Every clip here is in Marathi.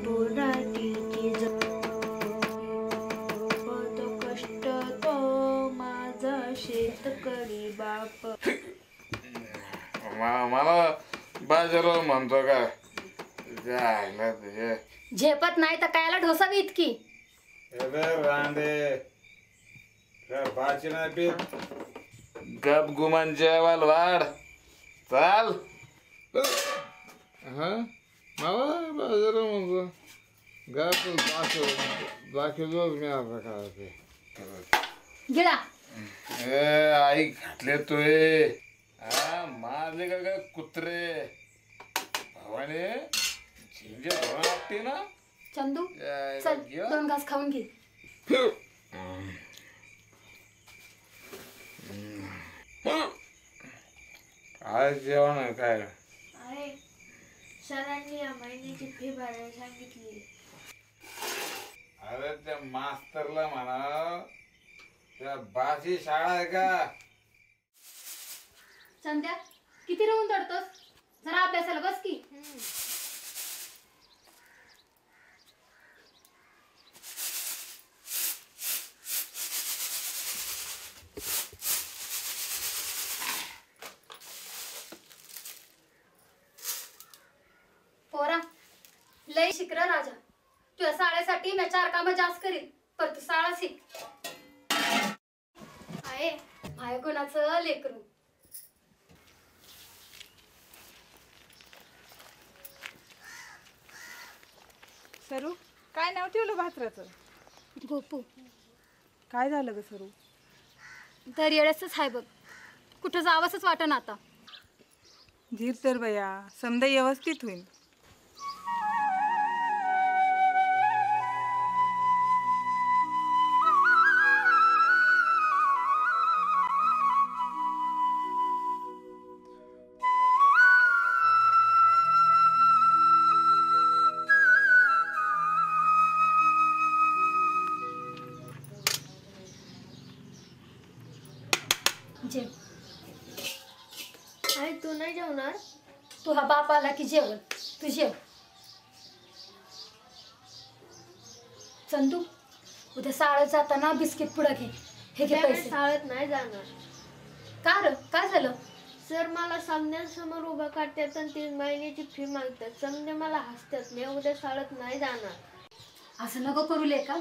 बोराटीची कष्ट तो माझा शेतकरी बाप. मला बाजारावर म्हणतो का झेपत नाही तर कायला ढोसावी इतकी. रांडे गप गुमान जेवाल वाढ चाल. हा मला बाजारावर म्हणतो गप दाखवतोच मी आता काय गिळा. आई घातले तोय हा मारले का कुत्रे भावाने झिंजे वाटते ना. चंदू चल 2 घास खाऊन घे. आज जेवण आहे काय. आहे सरांनी या महिन्याची फी भरायला सांगितली. अरे त्या मास्तरला म्हणा त्या बाची शाळा आहे का. संध्या किती राहून तडतोस, जरा अभ्यासाला बस की. पोरा लय शिकरा राजा, तुझ्या साड्यासाठी मी 4 कामं जास्त करीन, पण तू साळा शिक. आहे माय कोणाचं लेकरू. सरू काय नाव ठेवलं भात्राचं. गोपू. काय झालं ग सरू. तर येळेच आहे बघ, कुठं जावंच वाटण आता. धीर तर बया, समजा व्यवस्थित होईल. जेव. आई तू नाही जेवणार. तू हा बाप आला की जेवण. तू जेव. चंदू उद्या शाळेत जाताना बिस्किट पुढं घे. हे घे पैसे. शाळेत नाही जाणार. का र काय झालं. सर मला समोर उभं काढतात आणि 3 महिन्याची फी मागतात. समजे मला हसतात. मी उद्या शाळेत नाही जाणार. असं नको करू लेका,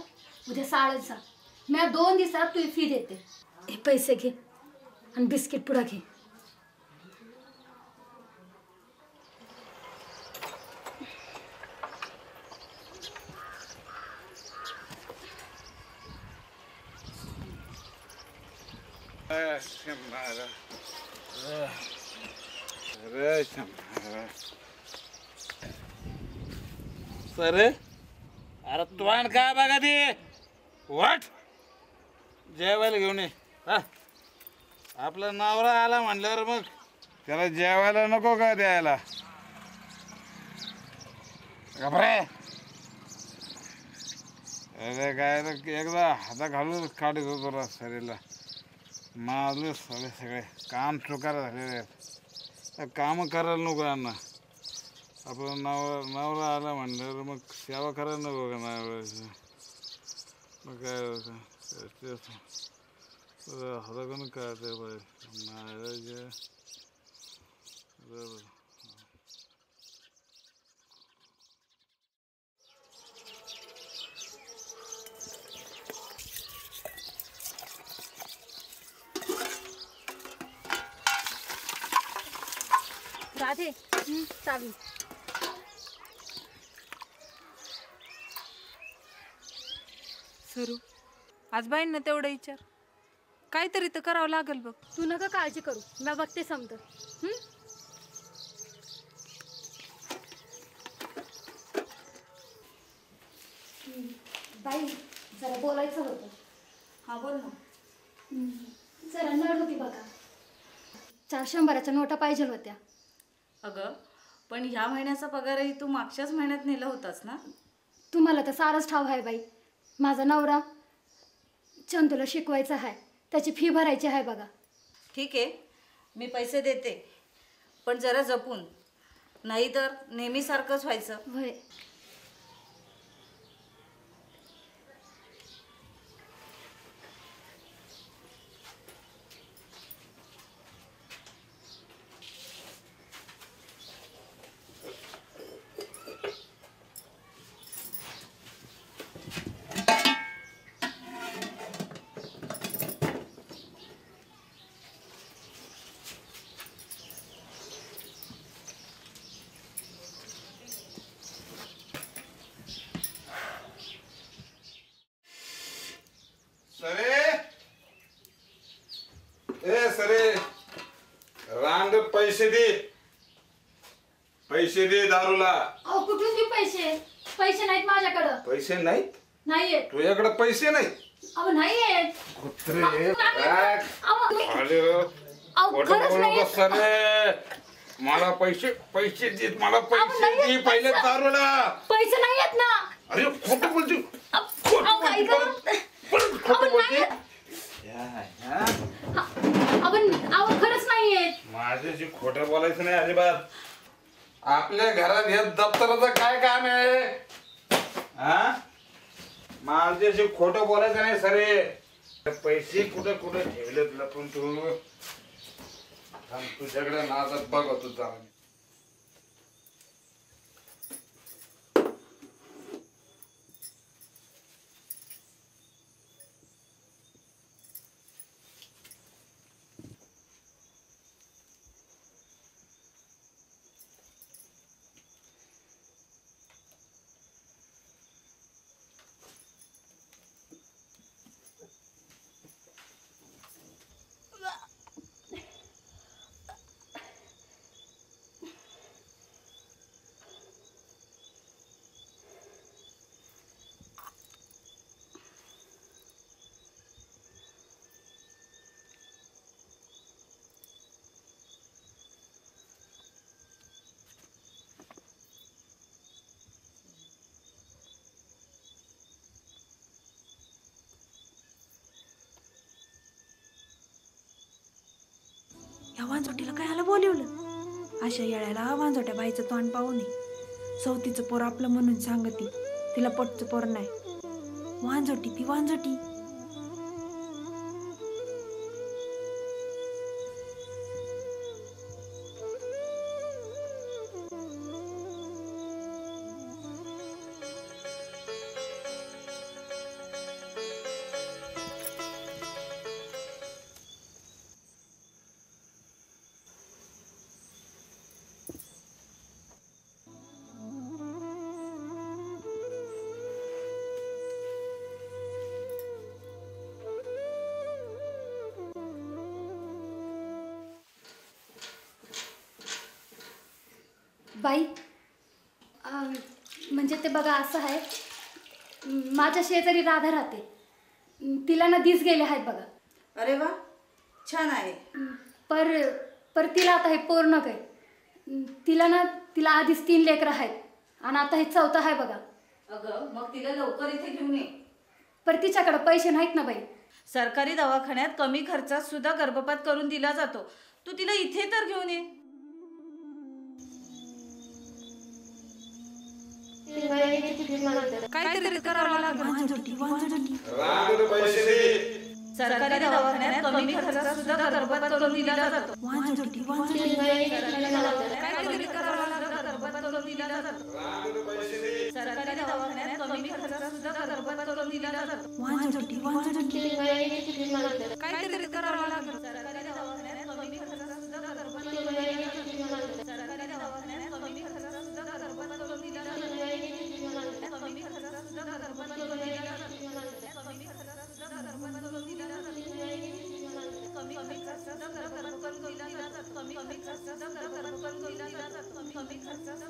उद्या शाळेत जा. मी 2 दिवसात तुझी फी देते. हे पैसे घे आणि बिस्किट पुढं घे. सर अरे तोंड काय बघा ते वाट जेवायला घेऊन ये. आपला नवरा आला म्हणल्यावर मग त्याला जेवायला नको का द्यायला. घाबरे अरे काय एकदा हाता घालून काढत होतो शरीरला. माझं सगळे काम चुकार झालेले आहेत. काम करायला नको यांना. आपला नवरा आला म्हणल्यावर मग सेवा करायला नको का नवऱ्याची. मग काय हाताकडून काय ते पाहिजे. राधे चावी. सरू आज बाईंना तेवढा विचार. काहीतरी तर करावं लागेल बघ. तू नका काळजी करू, मी बघते समज. बाई जरा बोलायचं होतं. हा बोल ना. जरा नड होती बघा. 400च्या नोटा पाहिजे होत्या. अगं पण ह्या महिन्याचा पगारही तू मागच्याच महिन्यात नेला होतास ना. तुम्हाला तर सारंच ठाव आहे बाई. माझा नवरा चंदूला शिकवायचा आहे, त्याची फी भरायची आहे बघा. ठीक आहे मी पैसे देते, पण जरा जपून, नाहीतर नेहमीसारखंच व्हायचं. होय पैसे दे, पैसे दे दारूला. अहो कुठून देऊ पैसे? पैसे नाहीत माझ्याकडं. पैसे नाहीत नाहीये. तुझ्याकडे? पैसे नाही? अहो नाहीये. कुत्रे अहो खरंच नाहीये. मला पैसे पैसे देत, मला पैसे नाहीये दे पहिले पैसे. दारूला. पैसे नाहीयेत ना. अरे खोटं बोलते, अहो काय गं? खोटं बोलते. अहो खरंच नाहीये. माझ्याशी खोटं बोलायचं नाही अजिबात. आपल्या घरात हे दप्तराचं काय काम आहे? हा, माझ्याशी खोटं बोलायचं नाही सरे. पैसे कुठं कुठं ठेवलेत लपून तू? तुझ्याकडे नादात बघ तुझा. या वांजोटीला काय आलं बोलवलं? अशा येळ्याला वांजोट्या बाईचं तोंड पाहू नये. सवतीचं पोर आपलं म्हणून सांगती, तिला पटचं पोर नाही. वांजोटी ती वांजोटी. बाई म्हणजे ते बघा असं आहे, माझ्या शेजारी राधा राहते. तिला ना दिस गेले आहेत बघा. अरे वा, छान आहे. पर तिला आता हे पूर्ण काय, तिला आधीच 3 लेकरं आहेत आणि आता हे 4थं आहे बघा. अगं मग तिला लवकर इथे घेऊन ये. पर तिच्याकडे पैसे नाहीत ना बाई. सरकारी दवाखान्यात कमी खर्चात सुद्धा गर्भपात करून दिला जातो. तू तिला इथे तर घेऊन ये. 3 महिन्याची फी मागतात. काहीतरी करावं लागेल. वांजोटी वांजोटी. पैसे दे. सरकारी दवाखान्यात कमी खर्चात सुद्धा गर्भपात करून दिला जातो. वांजोटी वांजोटी. 3 महिन्याची फी मागतात. काहीतरी करावं लागेल. गर्भपात करून दिला जातो. सरकारी दवाखान्यात कमी खर्चात सुद्धा गर्भपात करून दिला जातो. वांजोटी वांजोटी. 3 महिन्याची फी मागतात. काहीतरी करावं लागेल. सरकारी दवाखान्यात कमी खर्चात सुद्धा गर्भपात 3 महिन्याची फी मागतात. सरकारी दवाखान्यात कमी खर्चात सुद्धा गर्भपात करून दिला जातो. 3 महिन्याची फी मागतात. कमी खर्चात सुद्धा गर्भपात 3 करून दिला महिन्याची फी मागतात. जातो. कमी खर्चात सुद्धा गर्भपात करून दिला जातो. 3 महिन्याची फी मागतात. कमी खर्चात सुद्धा गर्भपात करून दिला जातो. कमी खर्चात सुद्धा गर्भपात करून दिला जातो. कमी खर्चात